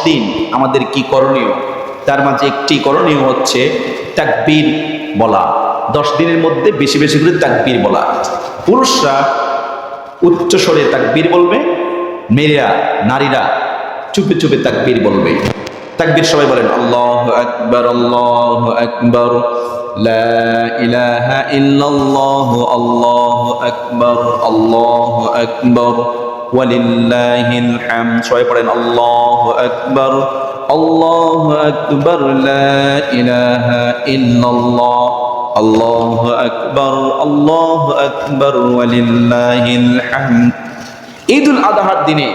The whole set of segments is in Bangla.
দিন আমাদের কি করণীয়, তার মাঝে একটি করণীয় হচ্ছে তাকবীর বলা। 10 দিনের মধ্যে বেশি বেশি করে তাকবীর বলা। পুরুষরা উচ্চ স্বরে তাকবীর বলবে, মেয়েরা নারীরা চুপে চুপে তাকবীর বলবে। তাকবীর সবাই বলেন আল্লাহু আকবার, আল্লাহু আকবার, লা ইলাহা ইল্লাল্লাহু, আল্লাহু আকবার, আল্লাহু আকবার, ওয়ালিল্লাহিল হামদ। সবাই পড়েন আল্লাহু আকবার, আল্লাহু আকবার, লা ইলাহা ইল্লাল্লাহ, আল্লাহু আকবার, আল্লাহু আকবার, ওয়ালিল্লাহিল হামদ। ঈদুল আযহার দিনে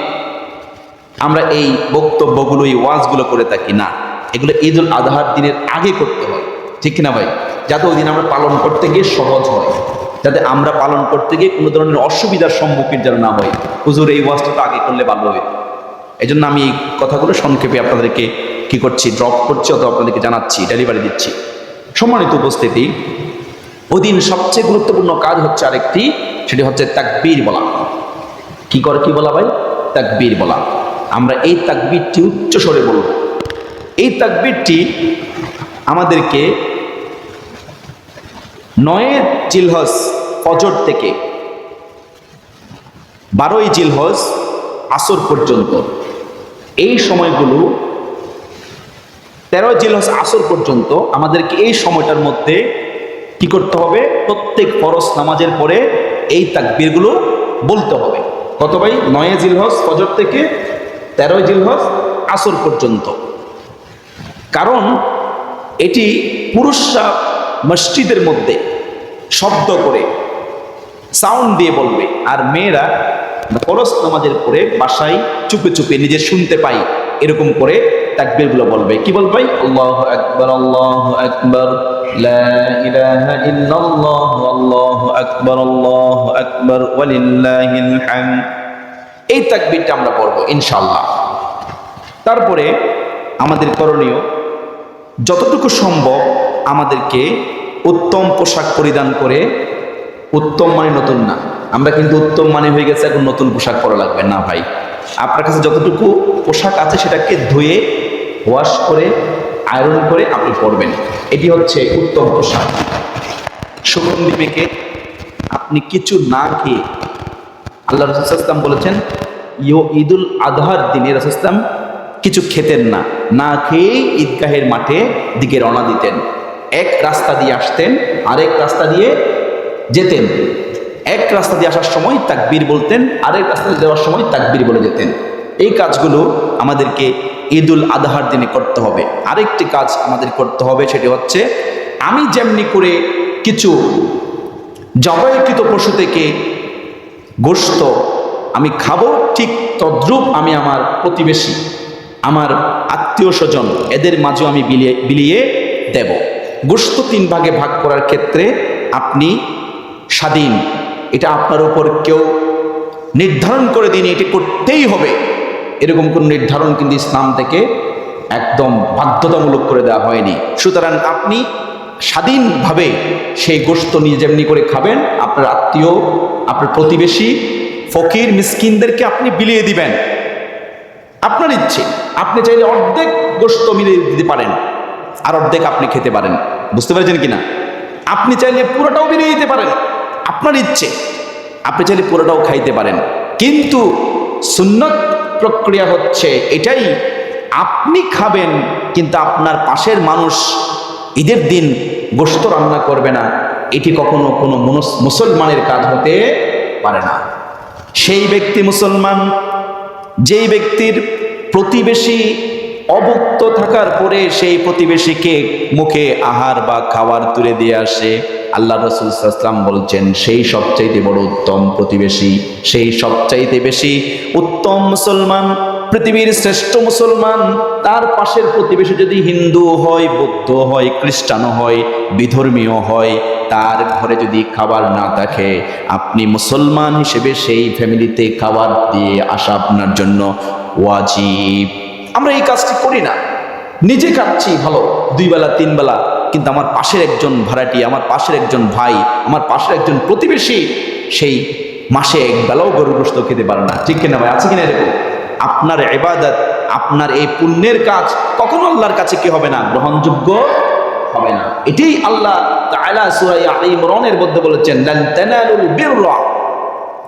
আমরা এই বক্তব্যগুলো, এই ওয়াজগুলো করে থাকি না, এগুলো ঈদুল আযহার দিনের আগে করতে হয়, ঠিক কিনা ভাই? যাতে ওই দিন আমরা পালন করতে গিয়ে সহজ হয়, যাতে আমরা পালন করতে গিয়ে কোনো ধরনের অসুবিধার সম্মুখীন যেন না হয়। হুজুর এই ওয়াজটা তো আগে করলে ভালো হবে। এই জন্য আমি এই কথাগুলো সংক্ষেপে আপনাদেরকে কি করছি, ড্রপ করছি, অথবা আপনাদেরকে জানাচ্ছি, ডেলিভারি দিচ্ছি। সম্মানিত উপস্থিতি, ওই দিন সবচেয়ে গুরুত্বপূর্ণ কাজ হচ্ছে আরেকটি, সেটি হচ্ছে তাকবীর বলা। কি বলা ভাই? তাকবীর বলা। আমরা এই তাকবীরটি উচ্চ স্বরে বলব। এই তাকবীরটি আমাদেরকে 9 জিলহজ ফজর থেকে 12 জিলহজ আসর পর্যন্ত, এই সময়গুলো 13 জিলহজ আসর পর্যন্ত আমাদেরকে এই সময়টার মধ্যে কি করতে হবে? প্রত্যেক ফরজ নামাজের পরে এই তাকবীরগুলো বলতে হবে। কত ভাই? 9 জিলহজ ফজর থেকে 13 জিলহজ আসর পর্যন্ত। কারণ এটি পুরুষরা মসজিদের মধ্যে শব্দ করে সাউন্ড দিয়ে বলবে, আর মেয়েরা ফরজ নামাজের পরে বাসায় চুপে চুপে নিজে শুনতে পাই এরকম করে তাকবীরগুলো বলবে। কি বলবে? আল্লাহু আকবার, আল্লাহু আকবার, লা ইলাহা ইল্লাল্লাহ, আল্লাহু আকবার, আল্লাহু আকবার, ওয়ালিল্লাহিল হামদ। এই তাকবীরটা আমরা পড়বো ইনশাআল্লাহ। তারপরে আমাদের করণীয়, যতটুকু সম্ভব আমাদেরকে উত্তম পোশাক পরিধান করে, উত্তম মানে নতুন না, আমরা কিন্তু উত্তম মানে হয়ে গেছে এখন নতুন পোশাক পরা লাগবে না ভাই। আপনার কাছে যতটুকু পোশাক আছে সেটাকে ধুয়ে ওয়াশ করে আয়রন করে আপনি পরবেন, এটি হচ্ছে উত্তম পোশাক। সুগন্ধি মেখে আপনি কিছু না খেয়ে, আল্লাহ রাসূল সাল্লাল্লাহু আলাইহি ওয়াসাল্লাম বলেছেন ঈদুল আযহার দিনে রাসূল সাল্লাল্লাহু আলাইহি ওয়াসাল্লাম কিছু খেতেন না, না খেয়েই ঈদগাহের মাঠে দিকে রওনা দিতেন। এক রাস্তা দিয়ে আসতেন, আরেক রাস্তা দিয়ে যেতেন। এক রাস্তা দিয়ে আসার সময় তাকবীর বলতেন, আরেক রাস্তা দিয়ে যাওয়ার সময় তাকবীর বলে যেতেন। এই কাজগুলো আমাদেরকে ঈদুল আযহার দিনে করতে হবে। আরেকটি কাজ আমাদের করতে হবে, সেটি হচ্ছে আমি যেমনি করে কিছু জবাইকৃত পশু থেকে গোশত আমি খাবো, ঠিক তদ্রূপ আমি আমার প্রতিবেশী, আমার আত্মীয় স্বজন, এদের মাঝেও আমি বিলিয়ে দেব। গোশত 3 ভাগে ভাগ করার ক্ষেত্রে আপনি স্বাধীন, এটা আপনার উপর কেউ নির্ধারণ করে দিন এটি করতেই হবে, এরকম কোন নির্ধারণ কিন্তু ইসলাম থেকে একদম বাধ্যতামূলক করে দেওয়া হয়নি। সুতরাং আপনি স্বাধীনভাবে সেই গোশত নিয়ে যেমনি করে খাবেন, আপনার আত্মীয়, আপনার প্রতিবেশী, ফকির মিসকিনদেরকে আপনি বিলিয়ে দিবেন আপনার ইচ্ছে। আপনি চাইলে অর্ধেক গোশত মিলিয়ে দিতে পারেন, আর অর্ধেক আপনি খেতে পারেন। বুঝতে পেরেছেন কিনা? আপনি চাইলে পুরোটাও বিলিয়ে দিতে পারেন, আপনার ইচ্ছে। আপনি চাইলে পুরোটাও খাইতে পারেন, কিন্তু সুন্নত প্রক্রিয়া হচ্ছে এটাই, আপনি খাবেন কিন্তু আপনার পাশের মানুষ ঈদের দিন গোশত রান্না করবে না, এটি কখনো কোনো মুসলমানের কাজ হতে পারে না। সেই ব্যক্তি মুসলমান যেই ব্যক্তির প্রতিবেশী অভুক্ত থাকার পরে সেই প্রতিবেশীকে মুখে আহার বা খাবার তুলে দিয়ে আসে, আল্লাহ রাসূল সাল্লাল্লাহু আলাইহি ওয়াসাল্লাম বলছেন সেই সবচাইতে বড় উত্তম প্রতিবেশী, সেই সবচাইতে বেশি উত্তম মুসলমান, পৃথিবীর শ্রেষ্ঠ মুসলমান। তার পাশের প্রতিবেশী যদি হিন্দু হয়, বৌদ্ধ হয়, খ্রিস্টানও হয়, বিধর্মীয় হয়, তার ঘরে যদি খাবার না থাকে, আপনি মুসলমান হিসেবে সেই ফ্যামিলিতে খাবার দিয়ে আসা আপনার জন্য ওয়াজিব। আমরা এই কাজটি করি না, নিজে খাচ্ছি ভালো 2 বেলা 3 বেলা, কিন্তু আমার পাশের একজন ভাড়াটি, আমার পাশের একজন ভাই, আমার পাশের একজন প্রতিবেশী সেই মাসে 1 বেলাও গরুর গোশত খেতে পারে না, ঠিক কিনা ভাই? আছে কিনা এরকম? আপনার ইবাদত আপনার এই পুণ্যের কাজ কখনো আল্লাহর কাছে কি হবে না, গ্রহণযোগ্য হবে না। এটাই আল্লাহ তাআলা সূরা আলে ইমরানের মধ্যে বলেছেন, লান তানালুল বিররা,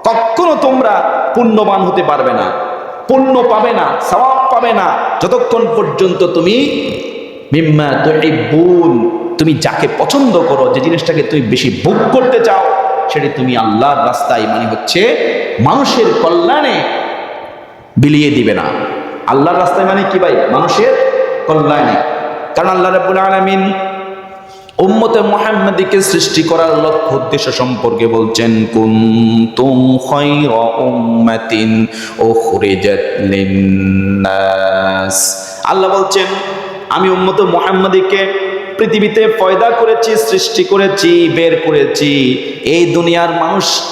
কখনো তোমরা পুণ্যবান হতে পারবে না, পুণ্য পাবে না, সওয়াব পাবে না যতক্ষণ পর্যন্ত তুমি মিম্মা তুহিব্বুন, তুমি যাকে পছন্দ করো, যে জিনিসটাকে তুমি বেশি ভোগ করতে চাও, সেটা তুমি আল্লাহর রাস্তায় মানে হচ্ছে মানুষের কল্যাণে বিলিয়ে দিবে না। আল্লাহর রাস্তায় মানে কি ভাই? মানুষের কল্যাণে। কারণ আল্লাহ রাব্বুল আলামিন উম্মতে মুহাম্মাদীকে সৃষ্টি করার লক্ষ্য উদ্দেশ্য সম্পর্কে বলছেন, কুনতুম খায়রা উম্মাতিন উখরিজাত লিন্নাস। আল্লাহ বলছেন, আমি উম্মতে মুহাম্মাদীকে পৃথিবীতে পয়দা করেছি, সৃষ্টি করেছি, বের করেছি এই দুনিয়ার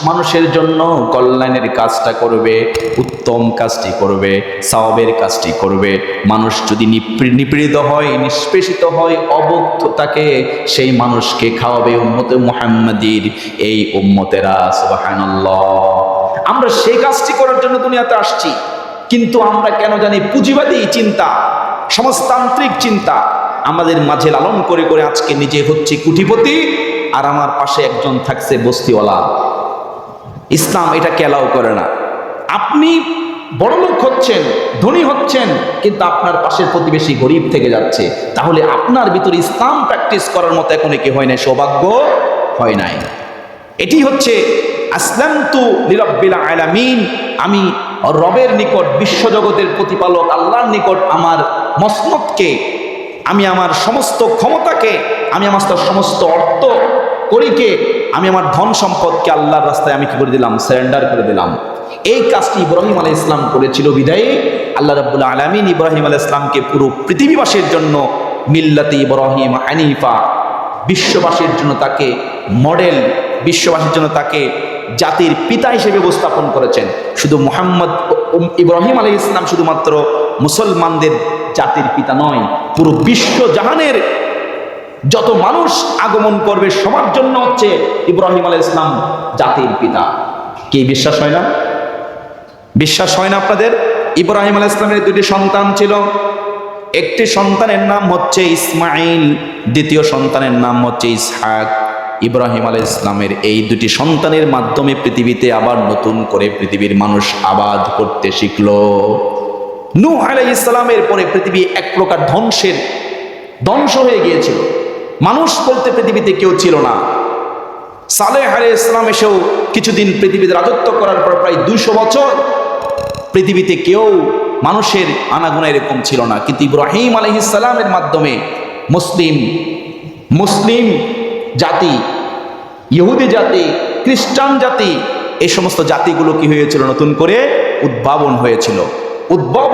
মানুষের জন্য কল্যাণের কাজটা করবে, উত্তম কাজটি করবে, সওয়াবের কাজটি করবে। মানুষ যদি নিপীড়িত হয়, নিষ্পেষিত হয়, অবদ্ধ থাকে, সেই মানুষকে খাওয়াবে উম্মতে মুহাম্মাদীর এই উম্মতেরা। সুবহানাল্লাহ। আমরা সেই কাজটি করার জন্য দুনিয়াতে আসছি, কিন্তু আমরা কেন জানি পুঁজিবাদী চিন্তা, সমাজতান্ত্রিক চিন্তা আমাদের মাঝে লালন করে করে আজকে নিজে হচ্ছে কোটিপতি, আর আমার পাশে একজন থাকছে বস্তিওয়ালা। ইসলাম এটাকে অ্যালাউ করে না। আপনি বড়লোক হচ্ছেন, ধনী হচ্ছেন, কিন্তু আপনার পাশের প্রতিবেশী গরিব থেকে যাচ্ছে, তাহলে আপনার ভিতরে ইসলাম প্র্যাকটিস করার মতো এখন কি হয় নাই? সৌভাগ্য হয় নাই। এটি হচ্ছে আসলামতু লিরাব্বিল আলামিন, আমি রবের নিকট, বিশ্বজগতের প্রতিপালক আল্লাহর নিকট আমার মসনদকে, আমি আমার সমস্ত ক্ষমতাকে, আমি আমার সমস্ত অর্থ করিকে, আমি আমার ধন সম্পদকে আল্লাহর রাস্তায় আমি কি করে দিলাম? সারেন্ডার করে দিলাম। এই কাজটি ইব্রাহিম আলাইহিস সালাম করেছিল বিধায় আল্লাহ রাব্বুল আলামিন ইব্রাহিম আলাইহিস সালামকে পুরো পৃথিবীবাসীর জন্য মিল্লাতে ইব্রাহিম হানিফা, বিশ্ববাসীর জন্য তাকে মডেল, বিশ্ববাসীর জন্য তাকে জাতির পিতা হিসেবে উপস্থাপন করেছেন। শুধু ইব্রাহিম আলাইহিস সালাম শুধুমাত্র মুসলমানদের জাতির পিতা নয়, পুরো বিশ্ব জাহানের যত মানুষ আগমন করবে সবার জন্য হচ্ছে ইব্রাহিম আলাইহিস সালাম জাতির পিতা। কি বিশ্বাস হয় না? বিশ্বাস হয় না আপনাদের? ইব্রাহিম আলাইহিস সালামের দুটি সন্তান ছিল। একটি সন্তানের নাম হচ্ছে ইসমাইল, দ্বিতীয় সন্তানের নাম হচ্ছে ইসহাক। ইব্রাহিম আলাইহিস সালামের এই দুটি সন্তানের মাধ্যমে পৃথিবীতে আবার নতুন করে পৃথিবীর মানুষ আবাদ করতে শিখলো। নূহ আলাইহিস সালামের পরে পৃথিবী এক প্রকার ধ্বংস হয়ে গিয়েছিল। মানুষ বলতে পৃথিবীতে কেউ ছিল না। সালেহ আলাইহিস সালাম এসেও কিছুদিন পৃথিবীতে রাজত্ব করার পর প্রায় 200 বছর পৃথিবীতে কেউ মানুষের আনাগোনা এরকম ছিল না। কিন্তু ইব্রাহিম আলাইহিস সালামের মাধ্যমে মুসলিম জাতি, ইহুদি জাতি, খ্রিস্টান জাতি, এই সমস্ত জাতিগুলো কি হয়েছিল? নতুন করে উদ্ভব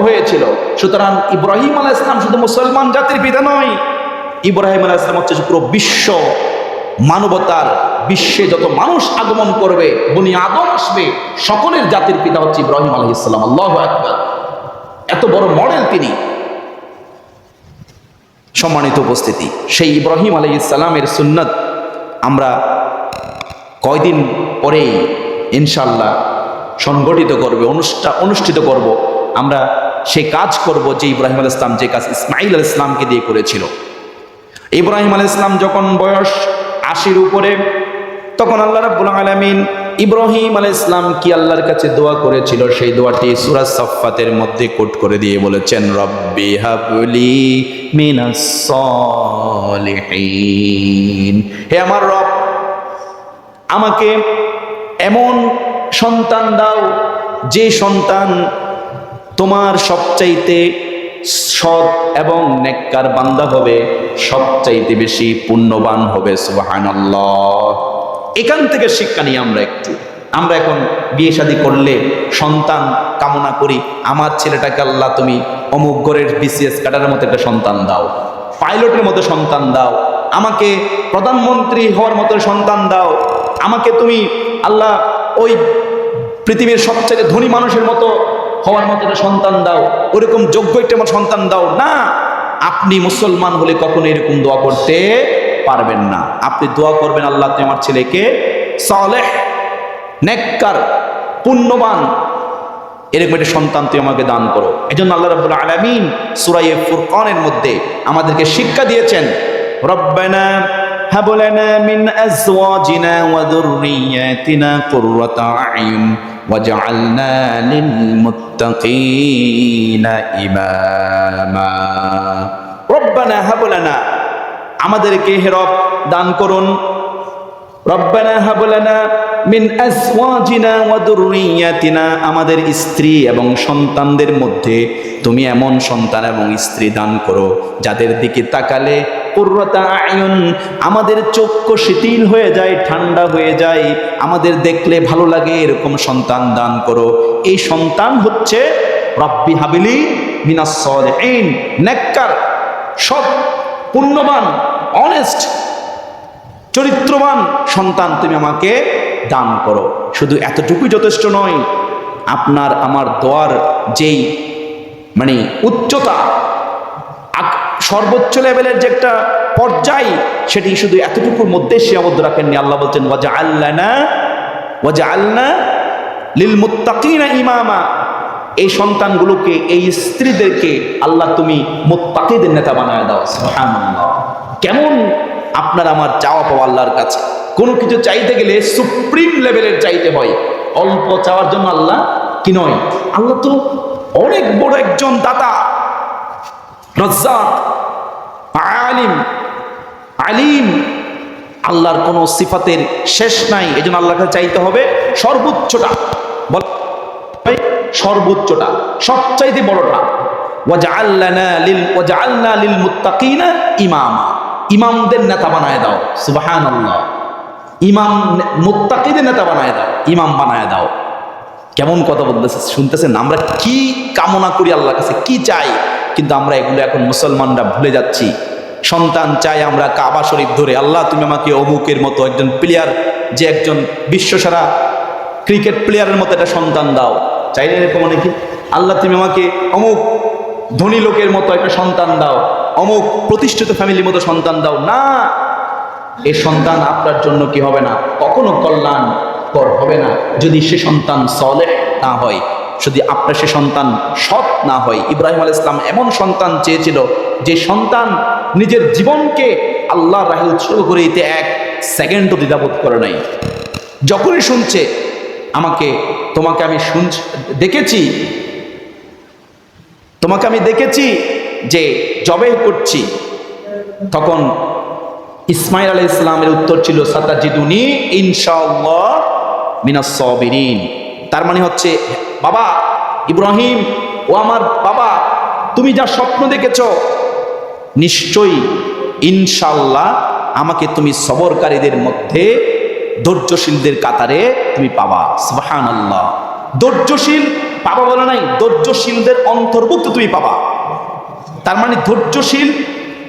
হয়েছিল। সুতরাং ইব্রাহিম আলাইহিস সালাম শুধু মুসলমান জাতির পিতা নয়, ইব্রাহিম আলাইহিস সালাম হচ্ছে পুরো বিশ্ব মানবতার, বিশ্বে যত মানুষ আগমন করবে, বনি আদম আসবে, সকলের জাতির পিতা হচ্ছে ইব্রাহিম আলাইহিস সালাম। আল্লাহু আকবার। এত বড় মডেল তিনি। সম্মানিত উপস্থিতি, সেই ইব্রাহিম আলাইহিস সালামের সুন্নাত আমরা কয়দিন পরেই ইনশাআল্লাহ অনুষ্ঠিত করব। আমরা সেই কাজ করব যে ইব্রাহিম আলাইহিস সালাম যে কাজ ইসমাঈল আলাইহিস সালামকে দিয়ে করেছিল। ইব্রাহিম আলাইহিস সালাম যখন বয়স 80-র উপরে, তখন আল্লাহ রাব্বুল আলামিন ইব্রাহিম আলাইহিস সালাম কি আল্লাহর কাছে দোয়া করেছিল, সেই দোয়াটি সূরা সাফফাতের মধ্যে কোট করে দিয়ে বলেছেন, রব্বি হাবলি মিনাস সলিহিন, হে আমার রব, আমাকে এমন সন্তান দাও যে সন্তান তোমার সবচাইতে সৎ এবং নেককার বান্দা হবে, সবচাইতে বেশি পুণ্যবান হবে। সুবহানাল্লাহ। এখান থেকে শিক্ষা নিই আমরা এখন বিয়ে শাদী করলে সন্তান কামনা করি, আমার ছেলেটাকে আল্লাহ তুমি অমুক ঘরের বিসিএস ক্যাডারের মতো একটা সন্তান দাও, পাইলটের মতো সন্তান দাও, আমাকে প্রধানমন্ত্রী হওয়ার মতো সন্তান দাও, আমাকে তুমি আল্লাহ ওই পৃথিবীর সবচেয়ে ধনী মানুষের মতো হওয়ার মতো একটা সন্তান দাও, ওরকম যোগ্য একটা সন্তান দাও না। আপনি মুসলমান হলে কখনো এরকম দোয়া করতে পারবেন না। আপনি দোয়া করবেন, আল্লাহ তুমি আমার ছেলেকে সালেহ, নেককার, পুণ্যবান এরকম একটা সন্তান তুই আমাকে দান করো। এজন্য আল্লাহ রাব্বুল আলামিন সূরা ফুরকানের মধ্যে আমাদেরকে শিক্ষা দিয়েছেন, রব্বানা হাব লানা মিন আজওয়াজিনা ওয়া যুররিয়াতিনা কুররাতা আ'য়ুন ওয়াজআলনা লিল মুত্তাকিনা ইমামা। রব্বানা হাব লানা, আমাদেরকে হে রব দান করুন, রব্বানা হাব লানা মিন আজওয়াজিনা ওয়া যুররিয়াতিনা, আমাদের স্ত্রী এবং সন্তানদের মধ্যে তুমি এমন সন্তান এবং স্ত্রী দান করো যাদের দিকে তাকালে কুররাতা আয়ুন, আমাদের চক্ষু শীতল হয়ে যায়, ঠান্ডা হয়ে যায়, আমাদের দেখলে ভালো লাগে, এরকম সন্তান দান করো। এই সন্তান হচ্ছে রব্বি হাবিলি মিনাস সালিহিন, নেককার, সৎ, পুণ্যবান, অনেস্ট, চরিত্রবান সন্তান তুমি আমাকে দান করো। শুধু এতটুকুই যথেষ্ট নয়, আপনার আমার দোয়ার যেই মানে উচ্চতা, সর্বোচ্চ লেভেলের যে একটা পর্যায়, সেটি শুধু এতটুকুর মধ্যে সীমাবদ্ধ রাখেননি। আল্লাহ বলছেন ওয়াজআলনা লিল মুত্তাকিনা ইমামা, এই সন্তানগুলোকে, এই স্ত্রীদেরকে আল্লাহ তুমি মুত্তাকিদের নেতা বানায় দাও। সুবহানাল্লাহ। কেমন আপনার আমার চাওয়া পাওয়া আল্লাহর কাছে, কোনো কিছু চাইতে গেলে সুপ্রিম লেভেলের চাইতে হয়, অল্প চাওয়ার জন্য আল্লাহ কি নয়। আল্লাহ তো অনেক বড় একজন দাতা, রাজ্জাক, আলিম। আল্লাহর কোনো সিফাতের শেষ নাই, এই জন্য আল্লাহর কাছে চাইতে হবে সর্বোচ্চটা, সর্বোচ্চটা, সবচাইতে বড়টা। ওয়াজআলনা লিল মুত্তাকিনা ইমামা, ইমামদের নেতা বানায় দাও। সুবহানাল্লাহ। ইমাম, মুত্তাকিদের নেতা বানায় দাও, ইমাম বানায় দাও। কেমন কথা বলতেছে, শুনতেছেন? আমরা কি কামনা করি আল্লাহর কাছে, কি চাই, কিন্তু আমরা এগুলো এখন মুসলমানরা ভুলে যাচ্ছি। সন্তান চাই আমরা কাবা শরীফ ধরে, আল্লাহ তুমি আমাকে অমুকের মতো একজন প্লেয়ার, যে একজন বিশ্বসেরা ক্রিকেট প্লেয়ারের মতো একটা সন্তান দাও। চাইলে এরকম অনেকে, আল্লাহ তুমি আমাকে অমুক ধনী লোকের মতো একটা সন্তান দাও, অমুক প্রতিষ্ঠিত ফ্যামিলির মতো সন্তান দাও। না, এই সন্তান আপনার জন্য কি হবে না, কখনো কল্যাণকর হবে না, যদি সে সন্তান সালেহ না হয়, যদি আপনার সে সন্তান সৎ না হয়। ইব্রাহিম আলাইহিস সালাম এমন সন্তান চেয়েছিল, যে সন্তান নিজের জীবনকে আল্লাহর রাহে উৎসর্গ করে দিতে এক সেকেন্ডও দ্বিধাবোধ করে নাই। যখনই শুনছে তোমাকে আমি দেখেছি যে জবে করছি, তখন ইসমাইল আলাইহিস সালামের উত্তর ছিল সাতাজিদুনি ইনশাআল্লাহ মিনাস সাবিরিন। তার মানে হচ্ছে, বাবা ইব্রাহিম, ও আমার বাবা, তুমি যা স্বপ্ন দেখেছো, নিশ্চয়ই ইনশাআল্লাহ আমাকে তুমি সবরকারীদের মধ্যে, ধৈর্যশীলদের কাতারে তুমি পাবা। সুবহানাল্লাহ। ধৈর্যশীল পাবা বলে নাই, ধৈর্যশীলদের অন্তর্ভুক্ত তুমি পাবা। তার মানে ধৈর্যশীল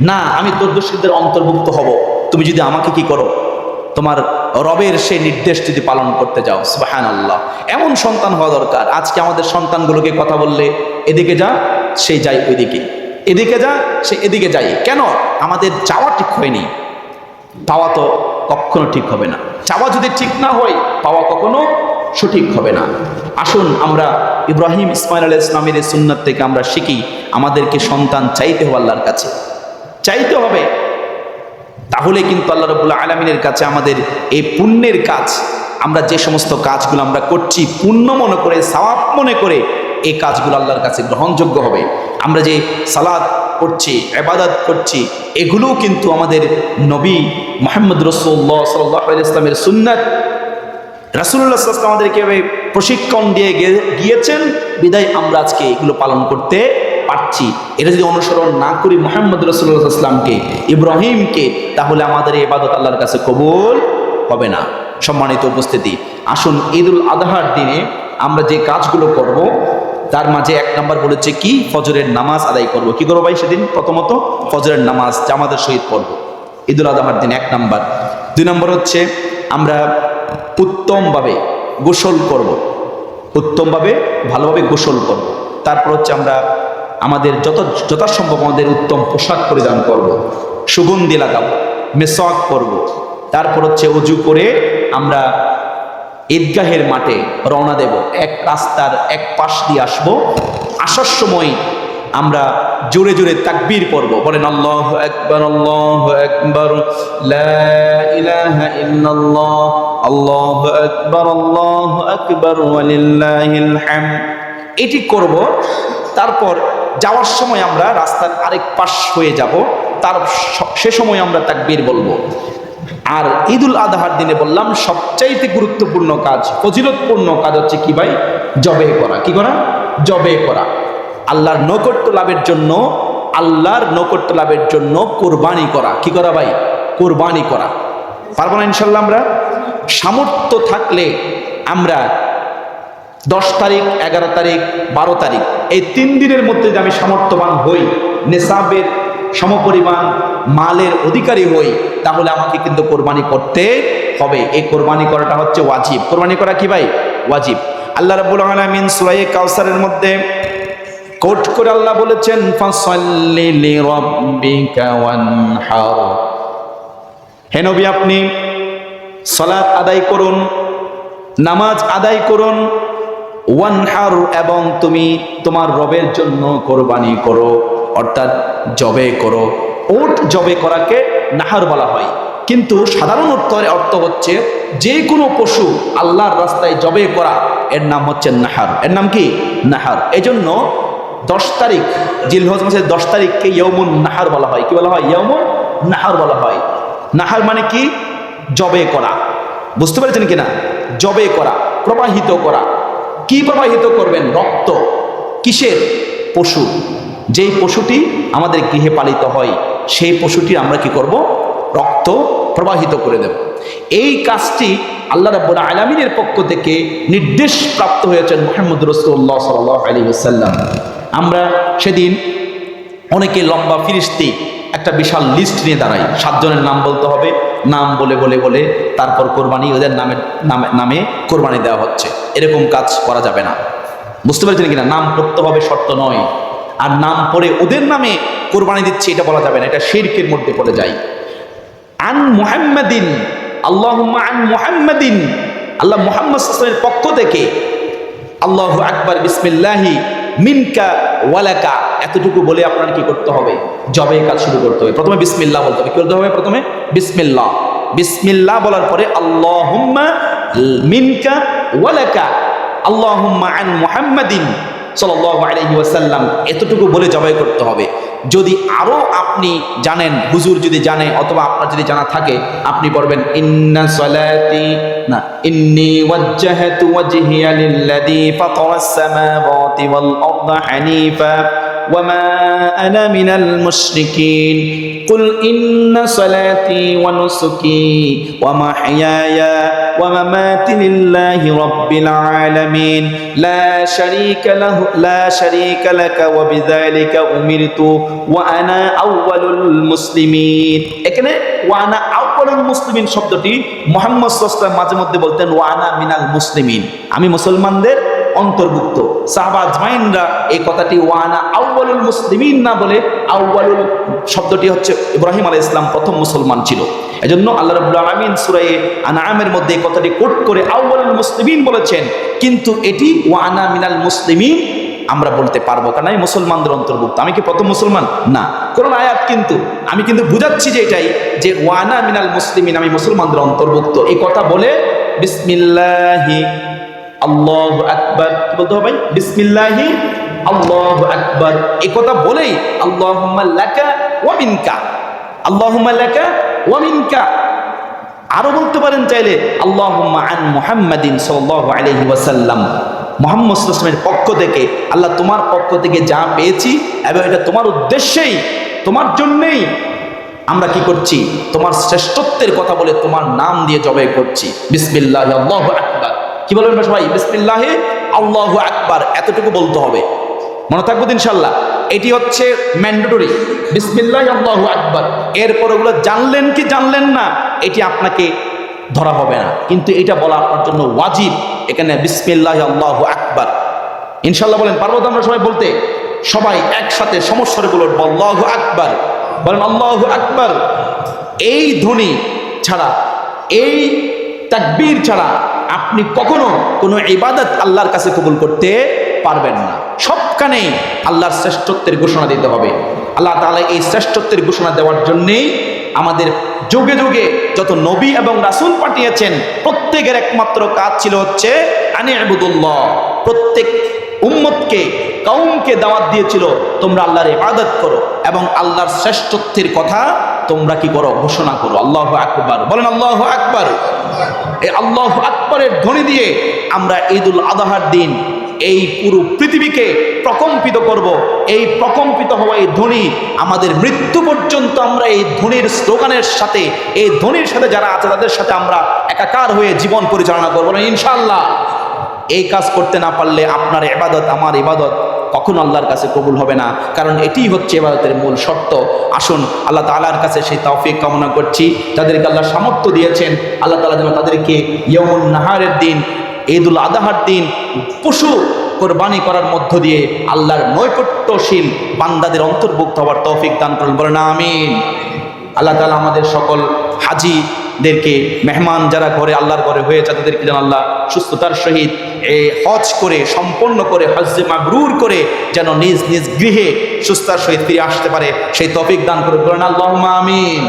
না, আমি ধৈর্যশীলদের অন্তর্ভুক্ত হব তুমি যদি আমাকে কি করো, তোমার রবের সেই নির্দেশ যদি পালন করতে যাও। সুবহানাল্লাহ। এমন সন্তান হওয়া দরকার। আজকে আমাদের সন্তানগুলোকে কথা বললে এদিকে যা, সে যায় ওইদিকে, এদিকে যা, সে এদিকে যায়। কেন? আমাদের চাওয়া ঠিক হয়নি, পাওয়া তো কখনো ঠিক হবে না। চাওয়া যদি ঠিক না হয়, পাওয়া কখনো সঠিক হবে না। আসুন আমরা ইব্রাহিম ইসমাইল আলাইহিস সালামের এই সুন্নাত থেকে আমরা শিখি, আমাদেরকে সন্তান চাইতে হবে আল্লাহর কাছে, চাইতে হবে। তাহলে কিন্তু আল্লাহ রাব্বুল আলামিনের কাছে আমাদের এই পুণ্যের কাজ, আমরা যে সমস্ত কাজগুলো আমরা করছি পুণ্য মনে করে, সওয়াব মনে করে, এই কাজগুলো আল্লাহর কাছে গ্রহণযোগ্য হবে। আমরা যে সালাত করছি, ইবাদত করছি, এগুলোও কিন্তু আমাদের নবী মুহাম্মদ রাসূলুল্লাহ সাল্লাল্লাহু আলাইহি ওয়াসাল্লামের সুন্নাত। রাসূলুল্লাহ সাল্লাল্লাহু আলাইহি ওয়াসাল্লাম আমাদেরকে প্রশিক্ষণ দিয়ে গিয়েছেন, বিদায় আমরা আজকে এগুলো পালন করতে পারছি। এটা যদি অনুসরণ না করি মুহাম্মদ রাসূলুল্লাহ সাল্লাল্লাহু আলাইহি ওয়াসাল্লামকে, ইব্রাহিমকে, তাহলে আমাদের এই ইবাদত আল্লাহর কাছে কবুল হবে না। সম্মানিত উপস্থিতি, আসুন ঈদুল আযহার দিনে আমরা যে কাজগুলো করব, তার মাঝে এক নাম্বার বলেছে কি, ফজরের নামাজ আদায় করব। কি করবো ভাই সেদিন? প্রথমত ফজরের নামাজ জামাতের সহিত পড়ব ঈদুল আযহার দিন, এক নাম্বার। দুই নম্বর হচ্ছে আমরা উত্তমভাবে গোসল করব, উত্তমভাবে ভালোভাবে গোসল করব। তারপর হচ্ছে আমরা আমাদের যথাসম্ভব আমাদের উত্তম পোশাক পরিধান করব, সুগন্ধি লাগাবো, মেসওয়াক করব। তারপর হচ্ছে অজু করে আমরা ঈদগাহের মাঠে রওনা দেব, এক রাস্তার এক পাশ দিয়ে আসবো। আসার সময় আমরা জোরে জোরে তাকবীর পড়ব, বলেন আল্লাহু আকবার, আল্লাহু আকবার, লা ইলাহা ইল্লাল্লাহ, আল্লাহু আকবার, আল্লাহু আকবার, ওয়ালিল্লাহিল হামদ। এটি করব। তারপর যাওয়ার সময় আমরা রাস্তার আরেক পাশ হয়ে যাব, সে সময় আমরা তাকবীর বলবো। আর ঈদুল আজহার দিনে বললাম সবচাইতে গুরুত্বপূর্ণ কাজ, ফজিলতপূর্ণ কাজ হচ্ছে কি ভাই? জবে করা। কি করা? জবে করা। আল্লাহর নৈকট্য লাভের জন্য, আল্লাহর নৈকট্য লাভের জন্য কোরবানি করা। কি করা ভাই? কোরবানি করা। পারবো না ইনশাল্লাহ? আমরা সামর্থ্য থাকলে আমরা 10 তারিখ, 11 তারিখ, 12 তারিখ এই 3 দিনের মধ্যে যদি আমি সামর্থ্যবান হই, নেসাবের সমপরিমাণ মালের অধিকারী হই, তাহলে আমাকে কিন্তু কোরবানি করতে হবে। এই কোরবানি করাটা হচ্ছে ওয়াজিব। কোরবানি করা কি ভাই? ওয়াজিব। আল্লাহ রাব্বুল আলামিন সূরা কাউসারের মধ্যে কোট করে আল্লাহ বলেছেন, ফাসাল্লি লিরাব্বিকা ওয়ানহার। হে নবী, আপনি সালাত আদায় করুন, নামাজ আদায় করুন, ওয়ানহার, এবং তুমি তোমার রবের জন্য কোরবানি করো, অর্থাৎ জবে করো। ওট জবে করাকে নাহার বলা হয়, কিন্তু সাধারণ অর্থ হচ্ছে যে কোনো পশু আল্লাহর রাস্তায় জবে করা, এর নাম হচ্ছে নাহার। এর নাম কি? নাহার। এজন্য 10 তারিখ, জিলহজ মাসের 10 তারিখকে ইয়াউমুন নাহার বলা হয়। কি বলা হয়? ইয়াউমুন নাহার বলা হয়। নাহার মানে কি? জবে করা। বুঝতে পেরেছেন কিনা? জবে করা, প্রবাহিত করা। কি প্রবাহিত করবেন? রক্ত। কিসের? পশু। যেই পশুটি আমাদের গৃহে পালিত হয়, সেই পশুটি আমরা কি করব? রক্ত প্রবাহিত করে দেব। এই কাজটি আল্লাহ রাব্বুল আলামিনের পক্ষ থেকে নির্দেশ প্রাপ্ত হয়েছেন মুহাম্মদ রাসূলুল্লাহ সাল্লাল্লাহু আলাইহি ওয়াসাল্লাম। আমরা সেদিন অনেকে লম্বা ফিরিস্তি একটা বিশাল লিস্ট নিয়ে দাঁড়াই, 7 জনের নাম বলতে হবে, নাম বলে বলে বলে তারপর কোরবানি, ওদের নামে কোরবানি দেওয়া হচ্ছে। এরকম কাজ করা যাবে না। বুঝতে পেরেছেন কিনা? নাম পড়তে হবে শর্ত নয়, আর নাম পড়ে ওদের নামে কোরবানি দিচ্ছে এটা বলা যাবে না, এটা শিরকের মধ্যে পড়ে যায়। আন মুহাম্মাদিন, আল্লাহুম্মা আন মুহাম্মাদিন, আল্লাহ মুহাম্মদ সাল্লাল্লাহু আলাইহি ওয়াসাল্লামের পক্ষ থেকে আল্লাহু আকবার, বিসমিল্লাহি মিনকা ওয়ালাকা, এতটুকু বলে আপনার কি করতে হবে? জবে কাজ শুরু করতে হবে। প্রথমে বিসমিল্লাহ বলতে হবে। কি করতে হবে? প্রথমে বিসমিল্লাহ। বিসমিল্লাহ বলার পরে আল্লাহুম্মা মিনকা ওয়ালাকা, আল্লাহুম্মা আন মুহাম্মাদিন সাল্লাল্লাহু আলাইহি ওয়াসাল্লাম, এতটুকু বলে জবাই করতে হবে। যদি আরো আপনি জানেন, হুজুর যদি জানে অথবা আপনার যদি জানা থাকে, আপনি পড়বেন ইন্না সালাতি, না, ইন্নী ওয়াজ্জাহতু ওয়াজহিয়া লিল্লাযী ফাতারাস সামাওয়াতি ওয়াল আরদা হানিফা ওয়া মা আনা মিনাল মুশরিকিন কুল ইন্না সালাতি ওয়া নুসুকি ওয়া মাহইয়ায়া ওয়া মামাতি লিল্লাহি রাব্বিল আলামিন লা শারীকা লাকা ওয়া বিযালিকা উমিরতু ওয়া আনা আউয়ালুল মুসলিমিন। এখানে ওয়া আনা আউয়ালুল মুসলিমিন শব্দটি মুহাম্মদ সাল্লাল্লাহু আলাইহি ওয়াসাল্লাম মাঝে মধ্যে বলতেন ওয়া আনা মিনাল মুসলিমিন, আমি মুসলমানদের অন্তর্ভুক্ত। সাহাবা আজমাইনরা এই কথাটি ওয়া আনা আউয়ালুল মুসলিমিন না বলে, আউয়ালুল শব্দটি হচ্ছে ইব্রাহিম আলাইহিস সালাম প্রথম মুসলমান ছিল। এজন্য আল্লাহ রাব্বুল আলামিন সূরা আনআমের মধ্যে এই কথাটি কোট করে আউয়ালুল মুসলিমিন বলেছেন, কিন্তু এটি ওয়া আনা মিনাল মুসলিমিন আমরা বলতে পারবো, কারণ আমি মুসলমানদের অন্তর্ভুক্ত। আমি কি প্রথম মুসলমান? না। কোন আয়াত কিন্তু আমি কিন্তু বুঝাচ্ছি যে এটাই, যে ওয়া আনা মিনাল মুসলিমিন, আমি মুসলমানদের অন্তর্ভুক্ত। এই কথা বলে বিসমিল্লাহি আল্লাহু আকবার কি বলতে হবে ভাই? বিসমিল্লাহি আল্লাহু আকবার। এই কথা বলেই আল্লাহুম্মা লাকা ওয়া মিনকা, আল্লাহুম্মা লাকা ওয়া মিনকা। আরো বলতে পারেন চাইলে আল্লাহুম্মা আন মুহাম্মাদিন সাল্লাল্লাহু আলাইহি ওয়াসাল্লাম, মুহাম্মদ সাল্লাল্লাহু আলাইহি ওয়াসাল্লামের পক্ষ থেকে, আল্লাহ তোমার পক্ষ থেকে যা পেয়েছি এবং এটা তোমার উদ্দেশ্যেই, তোমার জন্যই আমরা কি করছি? তোমার শ্রেষ্ঠত্বের কথা বলে তোমার নাম দিয়ে জবাই করছি। বিসমিল্লাহি আল্লাহু আকবার। কি বলবেন সবাই? বিসমিল্লাহি আল্লাহু আকবার, এতটুকু বলতে হবে। মনে থাকবো ইনশাআল্লাহ। এটি হচ্ছে ম্যান্ডেটরি, বিসমিল্লাহি আল্লাহু আকবার। এরপর ওগুলো জানলেন কি জানলেন না এটি আপনাকে ধরা হবে না, কিন্তু এটা বলা আপনার জন্য ওয়াজিব। এখানে বিসমিল্লাহি আল্লাহু আকবার ইনশাআল্লাহ বলেন। পারবো তো আমরা সবাই বলতে? সবাই একসাথে সমস্যারে বলুন আল্লাহু আকবার, বলেন আল্লাহু আকবার। এই ধ্বনি ছাড়া, এই তাকবীর ছাড়া আপনি কখনো কোনো ইবাদত আল্লাহর কাছে কবুল করতে পারবেন না। সবখানেই আল্লাহর শ্রেষ্ঠত্বের ঘোষণা দিতে হবে। আল্লাহ তাআলা এই শ্রেষ্ঠত্বের ঘোষণা দেওয়ার জন্যেই আমাদের যুগে যুগে যত নবী এবং রাসূল পাঠিয়েছেন, প্রত্যেকের একমাত্র কাজ ছিল হচ্ছে আনি ইবুদুল্লাহ। প্রত্যেক উম্মতকে, কওমকে দাওয়াত দিয়েছিল তোমরা আল্লাহর ইবাদত করো এবং আল্লাহর শ্রেষ্ঠত্বের কথা তোমরা কি করো, ঘোষণা করো। আল্লাহু আকবার বলেন, আল্লাহু আকবার। এই আল্লাহু আকবারের ধ্বনি দিয়ে আমরা ঈদুল আযহার দিন এই পুরো পৃথিবীকে প্রকম্পিত করব। এই প্রকম্পিত হওয়া এই ধ্বনি আমাদের মৃত্যু পর্যন্ত আমরা এই ধ্বনির স্লোগানের সাথে, এই ধ্বনির সাথে যারা আছে তাদের সাথে আমরা একাকার হয়ে জীবন পরিচালনা করবো না ইনশাআল্লাহ। এই কাজ করতে না পারলে আপনার ইবাদত, আমার ইবাদত কখনো আল্লাহর কাছে কবুল হবে না, কারণ এটিই হচ্ছে ইবাদতের মূল শর্ত। আসুন আল্লাহ তাআলার কাছে সেই তৌফিক কামনা করছি। যাদেরকে আল্লাহ সামর্থ্য দিয়েছেন, আল্লাহ তাআলা যেন তাদেরকে ইয়াউমুন নাহারের দিন, ঈদুল আযহার দিন পশু কোরবানি করার মধ্য দিয়ে আল্লাহর নৈকট্যশীল বান্দাদের অন্তর্ভুক্ত হওয়ার তৌফিক দান করুন, বলেন আমিন। আল্লাহ তাআলা আমাদের সকল হাজিদেরকে, মেহমান যারা ঘরে আল্লাহর ঘরে হয়েছে তাদেরকে যেন আল্লাহ সুস্থতার সহিত হজ করে সম্পন্ন করে, হজ্জে মাবরুর করে যেন নিজ নিজ গৃহে সুস্থতার সহিত ফিরে আসতে পারে, সেই তৌফিক দান করুন, বলেন আল্লাহুম্মা আমিন।